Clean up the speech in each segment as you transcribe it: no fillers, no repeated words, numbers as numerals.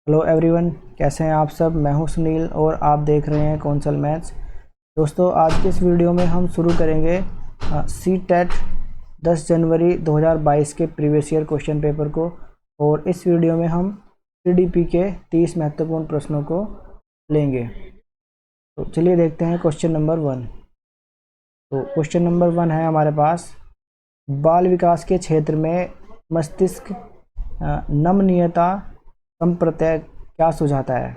Hello everyone, कैसे हैं आप सब। मैं हूं सुनील और आप देख रहे हैं कौंसल मैथ्स। दोस्तों, आज के इस वीडियो में हम शुरू करेंगे सी टेट 10 जनवरी 2022 के प्रीवियस ईयर क्वेश्चन पेपर को। और इस वीडियो में हम सीडीपी के 30 महत्वपूर्ण प्रश्नों को लेंगे। तो चलिए देखते हैं क्वेश्चन नंबर 1। तो क्वेश्चन नंबर 1 है हमारे पास, बाल विकास के क्षेत्र में मस्तिष्क नमनीयता संप्रत्यय क्या सुझाता है।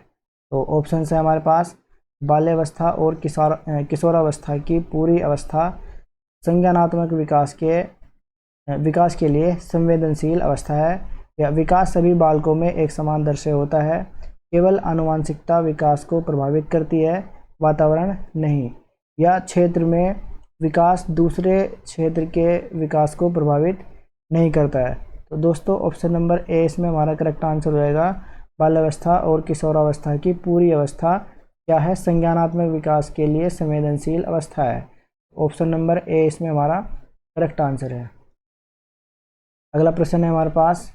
तो ऑप्शन है हमारे पास, बाल्यावस्था और किशोरावस्था की पूरी अवस्था संज्ञानात्मक विकास के लिए संवेदनशील अवस्था है, या विकास सभी बालकों में एक समान दर से होता है, केवल आनुवंशिकता विकास को प्रभावित करती है, वातावरण नहीं, या क्षेत्र में विकास दूसरे क्षेत्र के विकास को प्रभावित नहीं करता है। तो दोस्तों, ऑप्शन नंबर ए इसमें हमारा करेक्ट आंसर हो जाएगा। बाल्यावस्था और किशोरावस्था की पूरी अवस्था क्या है? संज्ञानात्मक विकास के लिए संवेदनशील अवस्था है। ऑप्शन नंबर ए इसमें हमारा करेक्ट आंसर है। अगला प्रश्न है हमारे पास,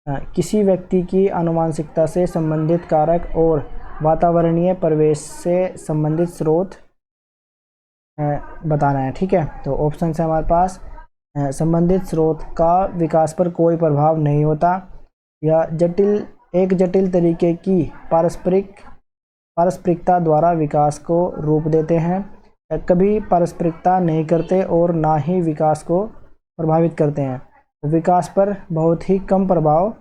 किसी व्यक्ति की आनुवंशिकता से संबंधित कारक और वातावरणीय परिवेश से संबंधित स्रोत बताना है। ठीक है, तो ऑप्शन है हमारे पास, संबंधित स्रोत का विकास पर कोई प्रभाव नहीं होता, या एक जटिल तरीके की पारस्परिकता द्वारा विकास को रूप देते हैं, या कभी पारस्परिकता नहीं करते और ना ही विकास को प्रभावित करते हैं, विकास पर बहुत ही कम प्रभाव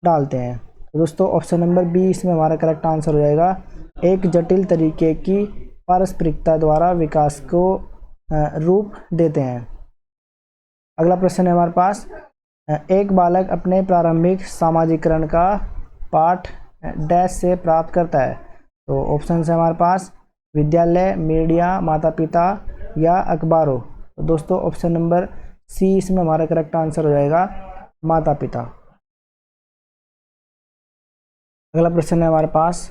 डालते हैं। तो दोस्तों, ऑप्शन नंबर बी इसमें हमारा करेक्ट आंसर हो जाएगा। एक जटिल तरीके की पारस्परिकता द्वारा विकास को रूप देते हैं। अगला प्रश्न है हमारे पास, एक बालक अपने प्रारंभिक सामाजिकरण का पाठ डैश से प्राप्त करता है। तो ऑप्शन है हमारे पास, विद्यालय, मीडिया, माता पिता या अखबारों। तो दोस्तों, ऑप्शन नंबर सी इसमें हमारा करेक्ट आंसर हो जाएगा, माता पिता। अगला प्रश्न है हमारे पास,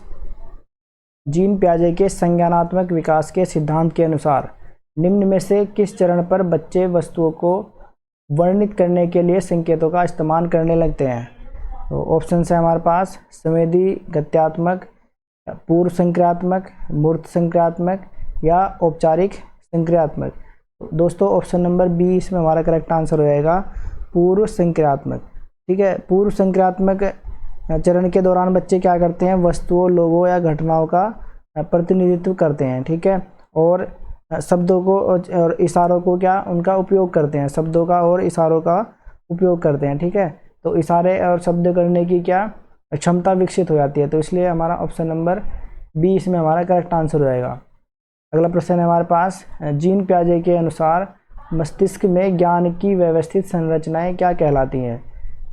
जीन पियाजे के संज्ञानात्मक विकास के सिद्धांत के अनुसार निम्न में से किस चरण पर बच्चे वस्तुओं को वर्णित करने के लिए संकेतों का इस्तेमाल करने लगते हैं। तो ऑप्शन है हमारे पास, संवेदी, गत्यात्मक, पूर्व संक्रियात्मक, मूर्त संक्रियात्मक या औपचारिक संक्रियात्मक। तो दोस्तों, ऑप्शन नंबर बी इसमें हमारा करेक्ट आंसर हो जाएगा, पूर्व संक्रियात्मक। ठीक है, पूर्व संक्रियात्मक चरण के दौरान बच्चे क्या करते हैं? वस्तुओं, लोगों या घटनाओं का प्रतिनिधित्व करते हैं। ठीक है, और शब्दों को और इशारों को क्या उनका उपयोग करते हैं, शब्दों का और इशारों का उपयोग करते हैं। ठीक है, तो इशारे और शब्द करने की क्या क्षमता विकसित हो जाती है। तो इसलिए हमारा ऑप्शन नंबर बी इसमें हमारा करेक्ट आंसर हो जाएगा। अगला प्रश्न है हमारे पास, जीन पियाजे के अनुसार मस्तिष्क में ज्ञान की व्यवस्थित संरचनाएं क्या कहलाती हैं।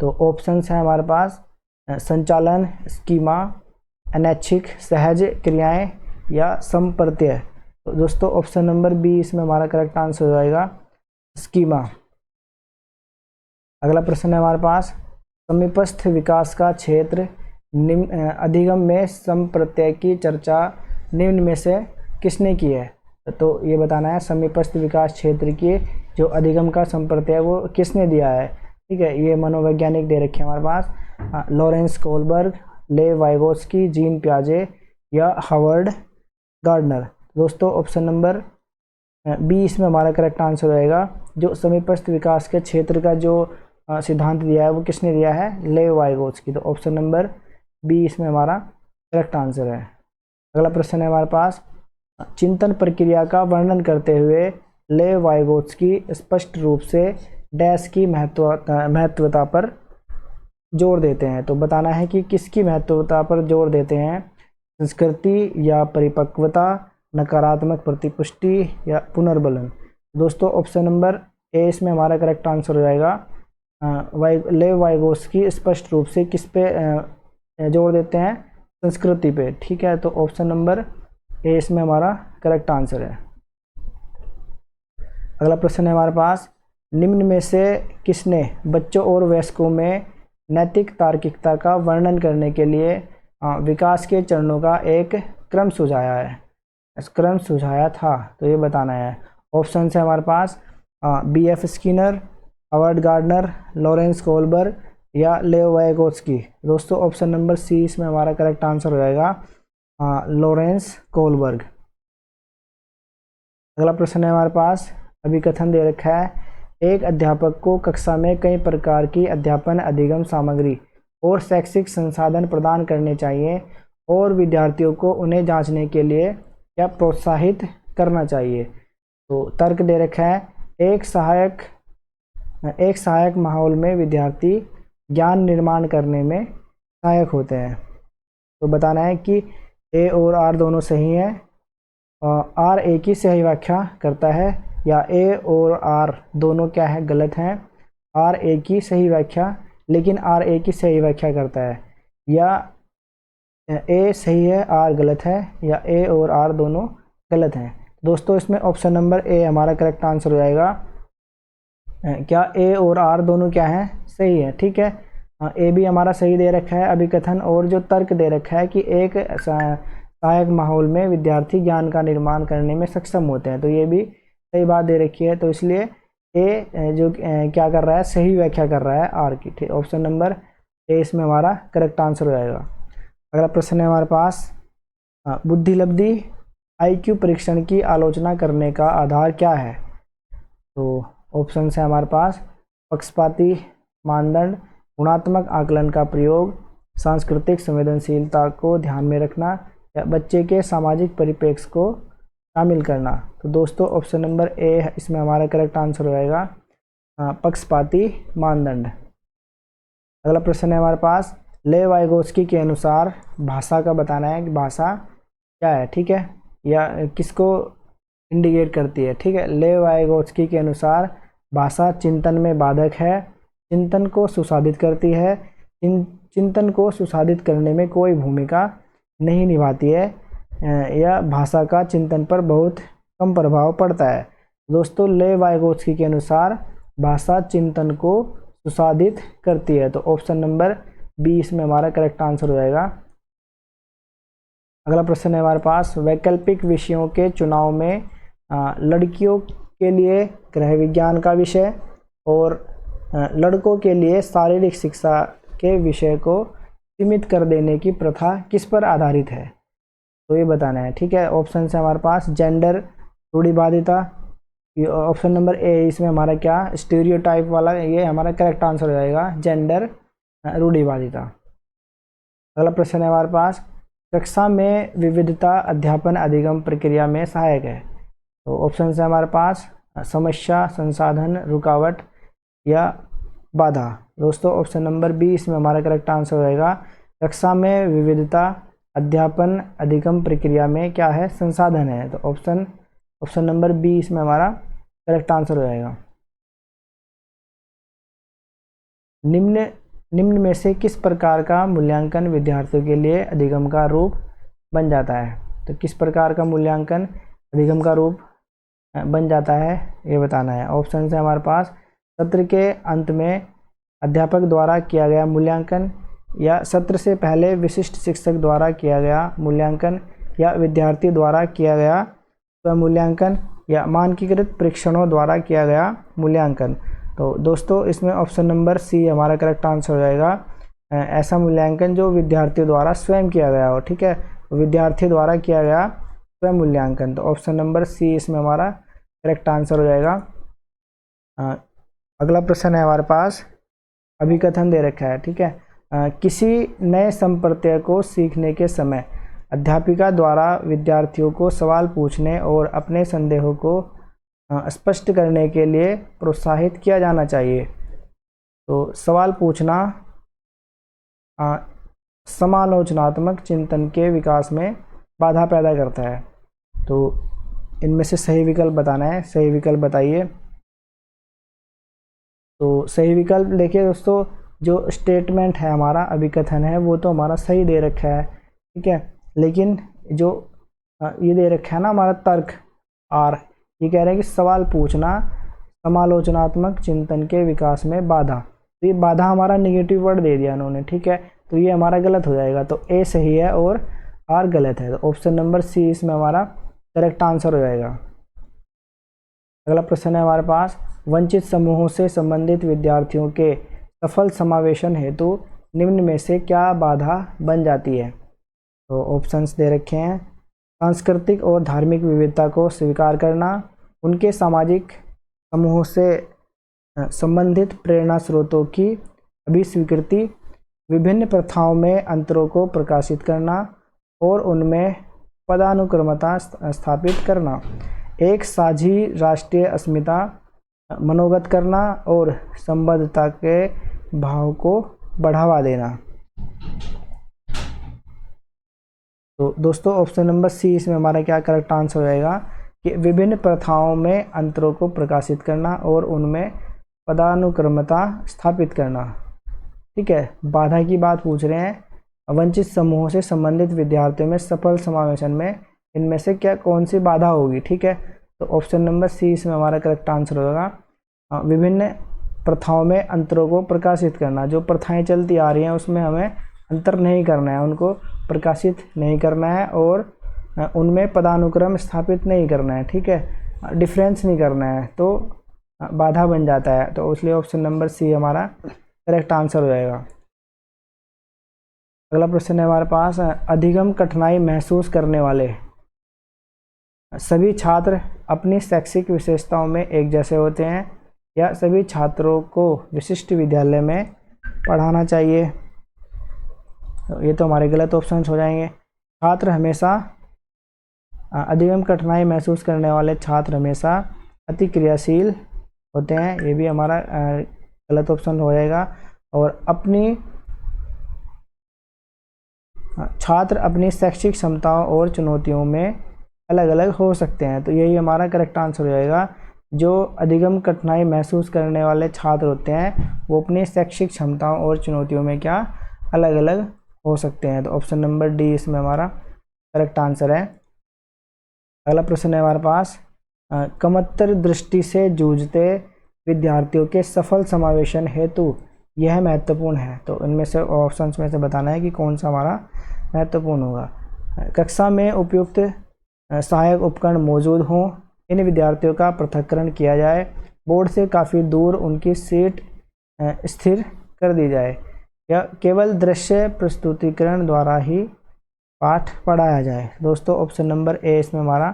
तो ऑप्शन है हमारे पास, संचालन, स्कीमा, अनैच्छिक सहज क्रियाएं या संप्रत्यय। तो दोस्तों, ऑप्शन नंबर बी इसमें हमारा करेक्ट आंसर हो जाएगा, स्कीमा। अगला प्रश्न है हमारे पास, समीपस्थ विकास का क्षेत्र अधिगम में संप्रत्यय की चर्चा निम्न में से किसने की है। तो ये बताना है, समीपस्थ विकास क्षेत्र की जो अधिगम का संप्रत्यय वो किसने दिया है। ठीक है, ये मनोवैज्ञानिक दे रखे हैं हमारे पास, लॉरेंस कोलबर्ग, ले वाइगोस्की, जीन पियाजे या हावर्ड गार्डनर। दोस्तों, ऑप्शन नंबर बी इसमें हमारा करेक्ट आंसर हो जाएगा। जो समीपस्थ विकास के क्षेत्र का जो सिद्धांत दिया है वो किसने दिया है? ले वाइगोस्की। तो ऑप्शन नंबर बी इसमें हमारा करेक्ट आंसर है। अगला प्रश्न है हमारे पास, चिंतन प्रक्रिया का वर्णन करते हुए ले वाइगोस्की स्पष्ट रूप से डैश की महत्वता पर जोर देते हैं। तो बताना है कि किसकी महत्वता पर जोर देते हैं, संस्कृति या परिपक्वता, नकारात्मक प्रतिपुष्टि या पुनर्बलन। दोस्तों, ऑप्शन नंबर ए इसमें हमारा करेक्ट आंसर हो जाएगा। ले वाइगोस्की स्पष्ट रूप से किस पे जोर देते हैं? संस्कृति पे। ठीक है, तो ऑप्शन नंबर ए इसमें हमारा करेक्ट आंसर है। अगला प्रश्न है हमारे पास, निम्न में से किसने बच्चों और वयस्कों में नैतिक तार्किकता का वर्णन करने के लिए विकास के चरणों का एक क्रम सुझाया है, क्रम सुझाया था। तो ये बताना है। ऑप्शन है हमारे पास, B F Skinner, Howard Gardner, Lawrence Kohlberg, या लेओ वाइगोत्स्की। दोस्तों ऑप्शन नंबर सी इसमें हमारा करेक्ट आंसर हो जाएगा, लॉरेंस कोलबर्ग। अगला प्रश्न है हमारे पास, अभी कथन दे रखा है, एक अध्यापक को कक्षा में कई प्रकार की अध्यापन अधिगम सामग्री और शैक्षिक संसाधन प्रदान करने चाहिए और विद्यार्थियों को उन्हें जांचने के लिए या प्रोत्साहित करना चाहिए। तो तर्क दे रखा है, एक सहायक माहौल में विद्यार्थी ज्ञान निर्माण करने में सहायक होते हैं। तो बताना है कि ए और आर दोनों सही हैं, आर ए की सही व्याख्या करता है, या ए और आर दोनों क्या है, गलत हैं। आर ए की सही व्याख्या, लेकिन आर ए की सही व्याख्या करता है, या ए सही है आर गलत है, या ए और आर दोनों गलत हैं। दोस्तों इसमें ऑप्शन नंबर ए हमारा करेक्ट आंसर हो जाएगा। क्या ए और आर दोनों क्या हैं, सही है। ठीक है, ए भी हमारा सही दे रखा है अभी कथन, और जो तर्क दे रखा है कि एक सहायक माहौल में विद्यार्थी ज्ञान का निर्माण करने में सक्षम होते हैं, तो ये भी सही बात दे रखी है। तो इसलिए ए जो क्या कर रहा है, सही व्याख्या कर रहा है आर की। ठीक, ऑप्शन नंबर ए इसमें हमारा करेक्ट आंसर हो जाएगा। अगला प्रश्न है हमारे पास, बुद्धिलब्धि IQ परीक्षण की आलोचना करने का आधार क्या है। तो ऑप्शन है हमारे पास, पक्षपाती मानदंड, गुणात्मक आकलन का प्रयोग, सांस्कृतिक संवेदनशीलता को ध्यान में रखना, या बच्चे के सामाजिक परिप्रेक्ष्य को शामिल करना। तो दोस्तों ऑप्शन नंबर ए इसमें हमारा करेक्ट आंसर हो जाएगा, पक्षपाती मानदंड। अगला प्रश्न है हमारे पास, ले वाइगोत्स्की के अनुसार भाषा का बताना है कि भाषा क्या है। ठीक है, या किसको इंडिकेट करती है। ठीक है, ले वाइगोत्स्की के अनुसार भाषा चिंतन में बाधक है, चिंतन को सुसाधित करती है, चिंतन को सुसाधित करने में कोई भूमिका नहीं निभाती है, या भाषा का चिंतन पर बहुत कम प्रभाव पड़ता है। दोस्तों ले वाइगोत्स्की के अनुसार भाषा चिंतन को सुसाधित करती है, तो ऑप्शन नंबर बी इसमें हमारा करेक्ट आंसर हो जाएगा। अगला प्रश्न है हमारे पास, वैकल्पिक विषयों के चुनाव में लड़कियों के लिए गृह विज्ञान का विषय और लड़कों के लिए शारीरिक शिक्षा के विषय को सीमित कर देने की प्रथा किस पर आधारित है, तो ये बताना है। ठीक है, ऑप्शन है हमारे पास, जेंडर रूढ़िवादिता, ऑप्शन नंबर ए इसमें हमारा क्या, स्टीरियोटाइप वाला, ये हमारा करेक्ट आंसर हो जाएगा, जेंडर रूढ़िवादिता। अगला प्रश्न है हमारे पास, कक्षा में विविधता अध्यापन अधिगम प्रक्रिया में सहायक है। तो ऑप्शन है हमारे पास, समस्या, संसाधन, रुकावट, या बाधा। दोस्तों ऑप्शन नंबर बी इसमें हमारा करेक्ट आंसर हो जाएगा, कक्षा में विविधता अध्यापन अधिगम प्रक्रिया में क्या है, संसाधन है। तो ऑप्शन नंबर बी इसमें हमारा करेक्ट आंसर हो जाएगा। निम्न में से किस प्रकार का मूल्यांकन विद्यार्थियों के लिए अधिगम का रूप बन जाता है। तो किस प्रकार का मूल्यांकन अधिगम का रूप बन जाता है, ये बताना है। ऑप्शन है हमारे पास, सत्र के अंत में अध्यापक द्वारा किया गया मूल्यांकन, या सत्र से पहले विशिष्ट शिक्षक द्वारा किया गया मूल्यांकन, या विद्यार्थी द्वारा किया गया स्वमूल्यांकन, या मानकीकृत परीक्षणों द्वारा किया गया मूल्यांकन। तो दोस्तों इसमें ऑप्शन नंबर सी हमारा करेक्ट आंसर हो जाएगा, ऐसा मूल्यांकन जो विद्यार्थियों द्वारा स्वयं किया गया हो। ठीक है, विद्यार्थी द्वारा किया गया स्वयं मूल्यांकन, तो ऑप्शन नंबर सी इसमें हमारा करेक्ट आंसर हो जाएगा। अगला प्रश्न है हमारे पास, अभिकथन दे रखा है। ठीक है, किसी नए संप्रत्यय को सीखने के समय अध्यापिका द्वारा विद्यार्थियों को सवाल पूछने और अपने संदेहों को स्पष्ट करने के लिए प्रोत्साहित किया जाना चाहिए। तो सवाल पूछना समालोचनात्मक चिंतन के विकास में बाधा पैदा करता है। तो इनमें से सही विकल्प बताना है, सही विकल्प बताइए। तो सही विकल्प देखिए दोस्तों, जो स्टेटमेंट है हमारा अभिकथन है वो तो हमारा सही दे रखा है। ठीक है, लेकिन जो ये दे रखा है ना हमारा तर्क आर, ये कह रहे हैं कि सवाल पूछना समालोचनात्मक चिंतन के विकास में बाधा, तो ये बाधा हमारा नेगेटिव वर्ड दे दिया उन्होंने। ठीक है, तो ये हमारा गलत हो जाएगा, तो ए सही है और आर गलत है, तो ऑप्शन नंबर सी इसमें हमारा करेक्ट आंसर हो जाएगा। अगला प्रश्न है हमारे पास, वंचित समूहों से संबंधित विद्यार्थियों के सफल समावेशन हेतु निम्न में से क्या बाधा बन जाती है? तो ऑप्शंस दे रखे हैं। सांस्कृतिक और धार्मिक विविधता को स्वीकार करना, उनके सामाजिक समूहों से संबंधित प्रेरणा स्रोतों की अभिस्वीकृति, विभिन्न प्रथाओं में अंतरों को प्रकाशित करना और उनमें पदानुक्रमता स्थापित करना, एक साझी राष्ट्रीय अस्मिता मनोगत करना और संबद्धता के भाव को बढ़ावा देना। तो दोस्तों ऑप्शन नंबर सी इसमें हमारा क्या करेक्ट आंसर हो जाएगा कि विभिन्न प्रथाओं में अंतरों को प्रकाशित करना और उनमें पदानुक्रमता स्थापित करना। ठीक है, बाधा की बात पूछ रहे हैं, वंचित समूहों से संबंधित विद्यार्थियों में सफल समावेशन में इनमें से क्या कौन सी बाधा होगी? ठीक है, तो ऑप्शन नंबर सी इसमें हमारा करेक्ट आंसर होगा विभिन्न प्रथाओं में अंतरों को प्रकाशित करना। जो प्रथाएं चलती आ रही हैं उसमें हमें अंतर नहीं करना है, उनको प्रकाशित नहीं करना है और उनमें पदानुक्रम स्थापित नहीं करना है। ठीक है, डिफरेंस नहीं करना है तो बाधा बन जाता है, तो इसलिए ऑप्शन नंबर सी हमारा करेक्ट आंसर हो जाएगा। अगला प्रश्न है हमारे पास, अधिगम कठिनाई महसूस करने वाले सभी छात्र अपनी शैक्षिक विशेषताओं में एक जैसे होते हैं या सभी छात्रों को विशिष्ट विद्यालय में पढ़ाना चाहिए? तो ये तो हमारे गलत ऑप्शंस हो जाएंगे। छात्र हमेशा अधिगम कठिनाई महसूस करने वाले छात्र हमेशा अति क्रियाशील होते हैं, ये भी हमारा गलत ऑप्शन हो जाएगा। और छात्र अपनी शैक्षिक क्षमताओं और चुनौतियों में अलग अलग हो सकते हैं, तो यही हमारा करेक्ट आंसर हो जाएगा। जो अधिगम कठिनाई महसूस करने वाले छात्र होते हैं वो अपनी शैक्षिक क्षमताओं और चुनौतियों में क्या अलग अलग हो सकते हैं, तो ऑप्शन नंबर डी इसमें हमारा करेक्ट आंसर है। अगला प्रश्न है हमारे पास, कमतर दृष्टि से जूझते विद्यार्थियों के सफल समावेशन हेतु यह महत्वपूर्ण है, तो इनमें से ऑप्शंस में से बताना है कि कौन सा हमारा महत्वपूर्ण होगा। कक्षा में उपयुक्त सहायक उपकरण मौजूद हों, इन विद्यार्थियों का पृथक्करण किया जाए, बोर्ड से काफ़ी दूर उनकी सीट स्थिर कर दी जाए या केवल दृश्य प्रस्तुतिकरण द्वारा ही पाठ पढ़ाया जाए। दोस्तों ऑप्शन नंबर ए इसमें हमारा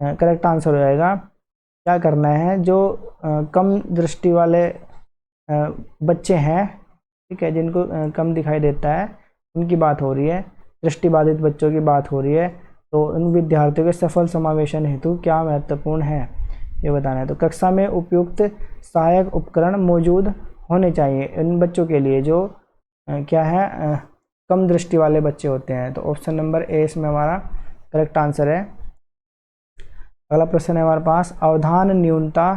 करेक्ट आंसर हो जाएगा। क्या करना है, जो कम दृष्टि वाले बच्चे हैं, ठीक है, जिनको कम दिखाई देता है, उनकी बात हो रही है, दृष्टिबाधित बच्चों की बात हो रही है, तो उन विद्यार्थियों के सफल समावेशन हेतु क्या महत्वपूर्ण है ये बताना है। तो कक्षा में उपयुक्त सहायक उपकरण मौजूद होने चाहिए इन बच्चों के लिए जो क्या है कम दृष्टि वाले बच्चे होते हैं, तो ऑप्शन नंबर ए इसमें हमारा करेक्ट आंसर है। अगला प्रश्न है हमारे पास, अवधान न्यूनता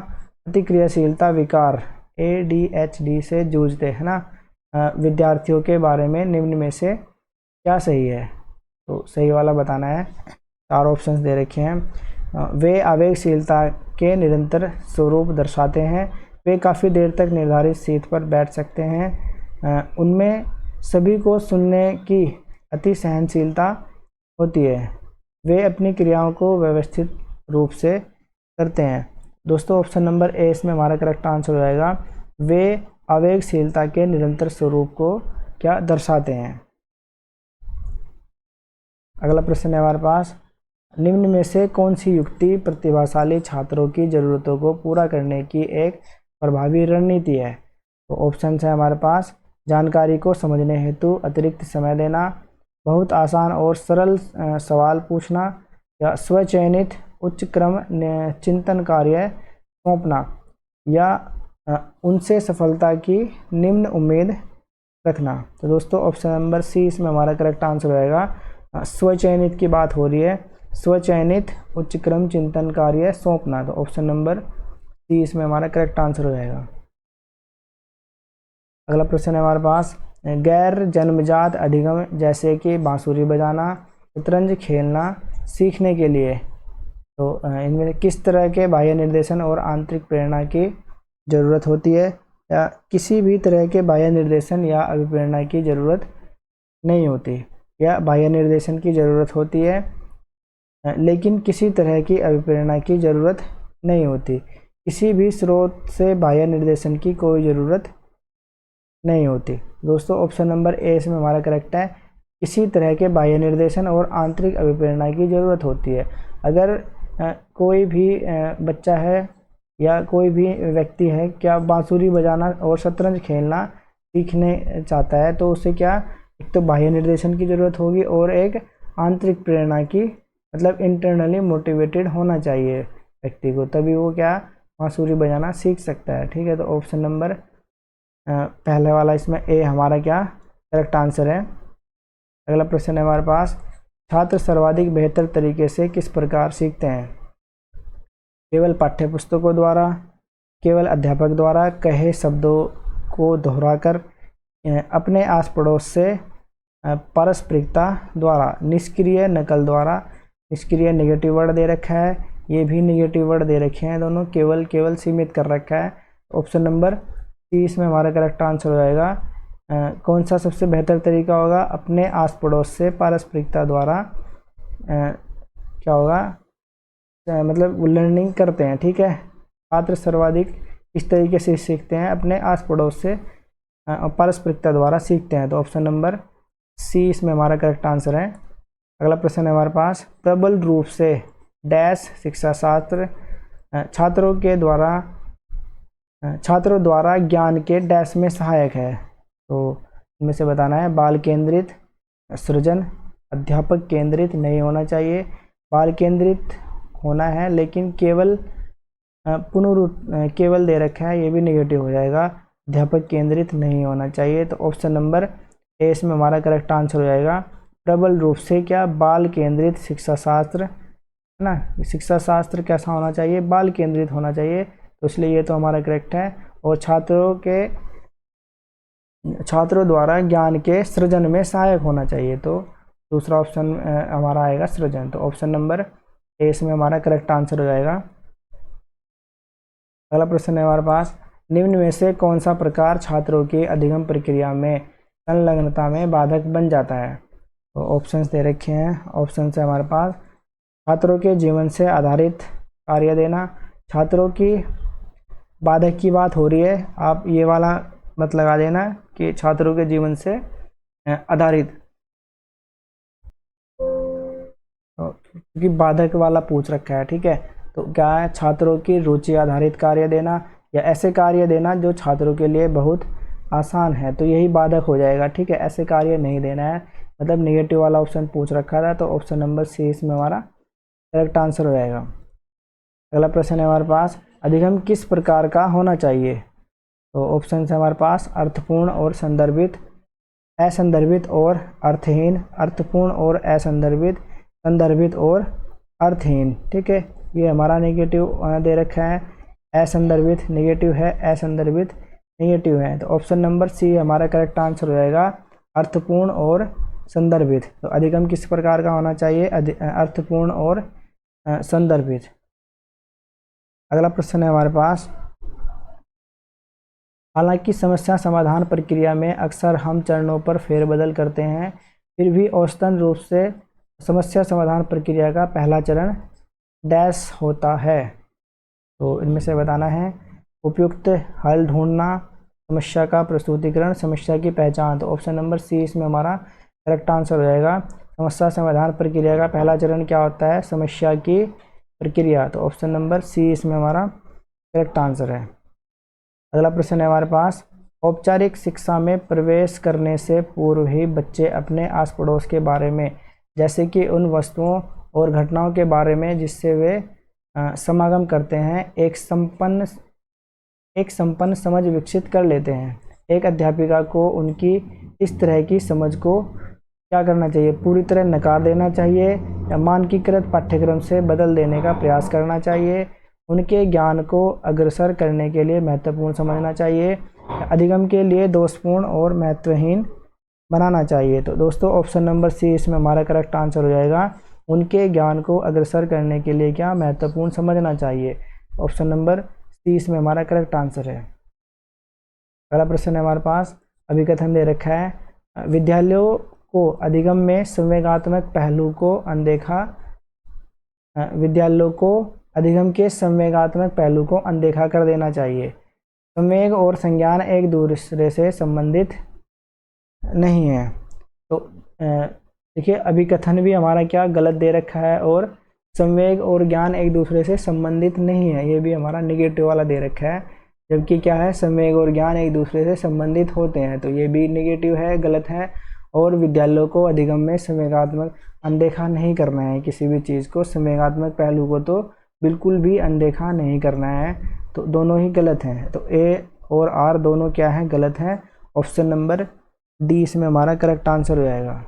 अतिक्रियाशीलता विकार ADHD से जूझते हैं ना विद्यार्थियों के बारे में निम्न में से क्या सही है? तो सही वाला बताना है। 4 ऑप्शंस दे रखे हैं। वे आवेगशीलता के निरंतर स्वरूप दर्शाते हैं, वे काफ़ी देर तक निर्धारित सीट पर बैठ सकते हैं, उनमें सभी को सुनने की अति सहनशीलता होती है, वे अपनी क्रियाओं को व्यवस्थित रूप से करते हैं। दोस्तों ऑप्शन नंबर ए इसमें हमारा करेक्ट आंसर हो जाएगा। वे आवेगशीलता के निरंतर स्वरूप को क्या दर्शाते हैं। अगला प्रश्न है हमारे पास, निम्न में से कौन सी युक्ति प्रतिभाशाली छात्रों की ज़रूरतों को पूरा करने की एक प्रभावी रणनीति है? तो ऑप्शन है हमारे पास, जानकारी को समझने हेतु अतिरिक्त समय देना, बहुत आसान और सरल सवाल पूछना या स्वचयनित उच्च क्रम चिंतन कार्य सौंपना या उनसे सफलता की निम्न उम्मीद रखना। तो दोस्तों ऑप्शन नंबर सी इसमें हमारा करेक्ट आंसर रहेगा। स्वचयनित की बात हो रही है, स्वचयनित उच्च क्रम चिंतन कार्य सौंपना, तो ऑप्शन नंबर सी इसमें हमारा करेक्ट आंसर हो जाएगा। अगला प्रश्न है हमारे पास, गैर जन्मजात अधिगम जैसे कि बांसुरी बजाना, शतरंज खेलना सीखने के लिए तो इनमें किस तरह के बाह्य निर्देशन और आंतरिक प्रेरणा की ज़रूरत होती है? या किसी भी तरह के बाह्य निर्देशन या अभिप्रेरणा की ज़रूरत नहीं होती, या बाह्य निर्देशन की ज़रूरत होती है लेकिन किसी तरह की अभिप्रेरणा की ज़रूरत नहीं होती। किसी भी स्रोत से बाह्य निर्देशन की कोई ज़रूरत नहीं होती। दोस्तों ऑप्शन नंबर ए इसमें हमारा करेक्ट है। इसी तरह के बाह्य निर्देशन और आंतरिक अभिप्रेरणा की ज़रूरत होती है। अगर कोई भी बच्चा है या कोई भी व्यक्ति है क्या बांसुरी बजाना और शतरंज खेलना सीखने चाहता है, तो उसे क्या एक तो बाह्य निर्देशन की ज़रूरत होगी और एक आंतरिक प्रेरणा की, मतलब इंटरनली मोटिवेटेड होना चाहिए व्यक्ति को, तभी वो क्या बांसुरी बजाना सीख सकता है। ठीक है, तो ऑप्शन नंबर पहले वाला इसमें ए हमारा क्या करेक्ट आंसर है। अगला प्रश्न है हमारे पास, छात्र सर्वाधिक बेहतर तरीके से किस प्रकार सीखते हैं? केवल पाठ्य पुस्तकों द्वारा, केवल अध्यापक द्वारा कहे शब्दों को दोहराकर, अपने आस पड़ोस से, पारस्परिकता द्वारा, निष्क्रिय नकल द्वारा। निष्क्रिय नेगेटिव वर्ड दे रखा है, ये भी नेगेटिव वर्ड दे रखे हैं दोनों, केवल केवल सीमित कर रखा है। ऑप्शन नंबर सी इसमें हमारा करेक्ट आंसर हो जाएगा। कौन सा सबसे बेहतर तरीका होगा? अपने आस पड़ोस से पारस्परिकता द्वारा क्या होगा, मतलब लर्निंग करते हैं। ठीक है, छात्र सर्वाधिक इस तरीके से सीखते हैं, अपने आस पड़ोस से पारस्परिकता द्वारा सीखते हैं। तो ऑप्शन नंबर सी इसमें हमारा करेक्ट आंसर है। अगला प्रश्न है हमारे पास, प्रबल रूप से डैश शिक्षा शास्त्र छात्रों द्वारा ज्ञान के डैश में सहायक है। तो इनमें से बताना है, बाल केंद्रित, सृजन, अध्यापक केंद्रित नहीं होना चाहिए, बाल केंद्रित होना है लेकिन केवल केवल दे रखा है, ये भी नेगेटिव हो जाएगा, अध्यापक केंद्रित नहीं होना चाहिए। तो ऑप्शन नंबर ए इसमें हमारा करेक्ट आंसर हो जाएगा। प्रबल रूप से क्या बाल केंद्रित शिक्षा शास्त्र है ना, शिक्षा शास्त्र कैसा होना चाहिए? बाल केंद्रित होना चाहिए, तो इसलिए ये तो हमारा करेक्ट है। और छात्रों द्वारा ज्ञान के सृजन में सहायक होना चाहिए, तो दूसरा ऑप्शन हमारा आएगा सृजन। तो ऑप्शन नंबर ए इसमें हमारा करेक्ट आंसर हो जाएगा। अगला प्रश्न है हमारे पास, निम्न में से कौन सा प्रकार छात्रों की अधिगम प्रक्रिया में संलग्नता में बाधक बन जाता है? तो ऑप्शंस दे रखे हैं। ऑप्शन है हमारे पास, छात्रों के जीवन से आधारित कार्य देना। छात्रों की बाधक की बात हो रही है, आप ये वाला मत लगा देना कि छात्रों के जीवन से आधारित, क्योंकि बाधक वाला पूछ रखा है। ठीक है, तो क्या है, छात्रों की रुचि आधारित कार्य देना या ऐसे कार्य देना जो छात्रों के लिए बहुत आसान है, तो यही बाधक हो जाएगा। ठीक है, ऐसे कार्य नहीं देना है, मतलब नेगेटिव वाला ऑप्शन पूछ रखा था, तो ऑप्शन नंबर सी इसमें हमारा करेक्ट आंसर हो जाएगा। अगला प्रश्न है हमारे पास, अधिगम किस प्रकार का होना चाहिए? तो ऑप्शन है हमारे पास, अर्थपूर्ण और संदर्भित, असंदर्भित और अर्थहीन, अर्थपूर्ण और असंदर्भित, संदर्भित और अर्थहीन। ठीक है, ये हमारा नेगेटिव दे रखा है, असंदर्भित नेगेटिव है, असंदर्भित नेगेटिव है, तो ऑप्शन नंबर सी हमारा करेक्ट आंसर हो जाएगा, अर्थपूर्ण और संदर्भित। तो अधिगम किस प्रकार का होना चाहिए? अर्थपूर्ण और संदर्भित। अगला प्रश्न है हमारे पास, हालांकि समस्या समाधान प्रक्रिया में अक्सर हम चरणों पर फेरबदल करते हैं, फिर भी औसतन रूप से समस्या समाधान प्रक्रिया का पहला चरण डैश होता है। तो इनमें से बताना है, उपयुक्त हल ढूंढना, समस्या का प्रस्तुतिकरण, समस्या की पहचान। तो ऑप्शन नंबर सी इसमें हमारा करेक्ट आंसर हो जाएगा। समस्या समाधान प्रक्रिया का पहला चरण क्या होता है? समस्या की प्रक्रिया। तो ऑप्शन नंबर सी इसमें हमारा करेक्ट आंसर है। अगला प्रश्न है हमारे पास, औपचारिक शिक्षा में प्रवेश करने से पूर्व ही बच्चे अपने आस पड़ोस के बारे में, जैसे कि उन वस्तुओं और घटनाओं के बारे में जिससे वे समागम करते हैं, एक संपन्न समझ विकसित कर लेते हैं। एक अध्यापिका को उनकी इस तरह की समझ को क्या करना चाहिए? पूरी तरह नकार देना चाहिए या मानकीकृत पाठ्यक्रम से बदल देने का प्रयास करना चाहिए? उनके ज्ञान को अग्रसर करने के लिए महत्वपूर्ण समझना चाहिए, अधिगम के लिए दोषपूर्ण और महत्वहीन बनाना चाहिए? तो दोस्तों ऑप्शन नंबर सी इसमें हमारा करेक्ट आंसर हो जाएगा। उनके ज्ञान को अग्रसर करने के लिए क्या महत्वपूर्ण समझना चाहिए? ऑप्शन नंबर सी इसमें हमारा करेक्ट आंसर है। अगला प्रश्न है हमारे पास, अभिकथन दे रखा है, विद्यालयों को अधिगम में संवेगात्मक पहलू को विद्यालयों को अधिगम के संवेगात्मक पहलू को अनदेखा कर देना चाहिए। संवेग और संज्ञान एक दूसरे से संबंधित नहीं है। तो देखिए अभिकथन भी हमारा क्या गलत दे रखा है, और संवेग और ज्ञान एक दूसरे से संबंधित नहीं है, ये भी हमारा निगेटिव वाला दे रखा है। जबकि क्या है, संवेग और ज्ञान एक दूसरे से संबंधित होते हैं, तो ये भी निगेटिव है, गलत है। और विद्यालयों को अधिगम में संवेगात्मक अनदेखा नहीं करना है, किसी भी चीज़ को, संवेगात्मक पहलू को तो बिल्कुल भी अनदेखा नहीं करना है। तो दोनों ही गलत हैं, तो ए और आर दोनों क्या है, गलत है। ऑप्शन नंबर डी इसमें हमारा करेक्ट आंसर हो जाएगा।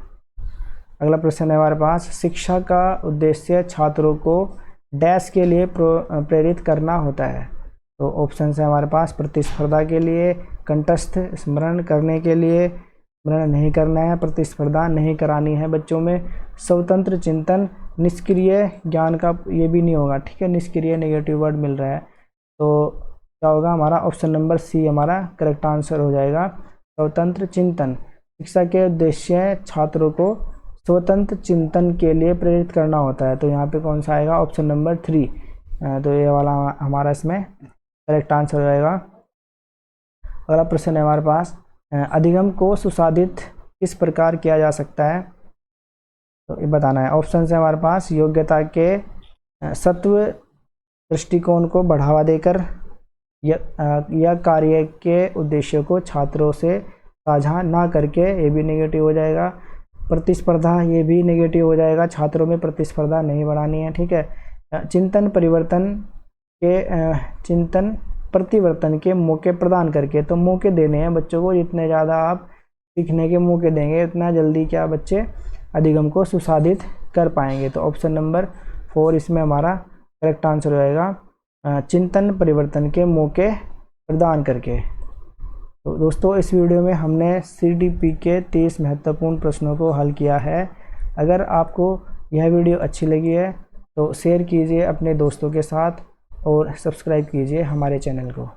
अगला प्रश्न है हमारे पास, शिक्षा का उद्देश्य छात्रों को डैश के लिए प्रेरित करना होता है। तो ऑप्शन है हमारे पास, प्रतिस्पर्धा के लिए, कंठस्थ, स्मरण करने के लिए, स्मरण नहीं करना है, प्रतिस्पर्धा नहीं करानी है बच्चों में, स्वतंत्र चिंतन, निष्क्रिय ज्ञान का ये भी नहीं होगा, ठीक है, निष्क्रिय नेगेटिव वर्ड मिल रहा है। तो क्या होगा हमारा, ऑप्शन नंबर सी हमारा करेक्ट आंसर हो जाएगा, स्वतंत्र चिंतन। शिक्षा के उद्देश्य छात्रों को स्वतंत्र चिंतन के लिए प्रेरित करना होता है, तो यहाँ पे कौन सा आएगा, ऑप्शन नंबर 3। तो ये वाला हमारा इसमें करेक्ट आंसर हो जाएगा। अगला प्रश्न है हमारे पास, अधिगम को सुसाधित किस प्रकार किया जा सकता है, तो ये बताना है। ऑप्शन है हमारे पास, योग्यता के सत्व दृष्टिकोण को बढ़ावा देकर, या कार्य के उद्देश्यों को छात्रों से साझा ना करके, ये भी नेगेटिव हो जाएगा। प्रतिस्पर्धा, ये भी नेगेटिव हो जाएगा, छात्रों में प्रतिस्पर्धा नहीं बढ़ानी है, ठीक है। चिंतन परिवर्तन के मौके प्रदान करके, तो मौके देने हैं बच्चों को, जितने ज़्यादा आप सीखने के मौके देंगे उतना जल्दी क्या बच्चे अधिगम को सुसाधित कर पाएंगे। तो ऑप्शन नंबर 4 इसमें हमारा करेक्ट आंसर हो जाएगा, चिंतन परिवर्तन के मौके प्रदान करके। तो दोस्तों इस वीडियो में हमने CDP के 30 महत्वपूर्ण प्रश्नों को हल किया है। अगर आपको यह वीडियो अच्छी लगी है तो शेयर कीजिए अपने दोस्तों के साथ और सब्सक्राइब कीजिए हमारे चैनल को।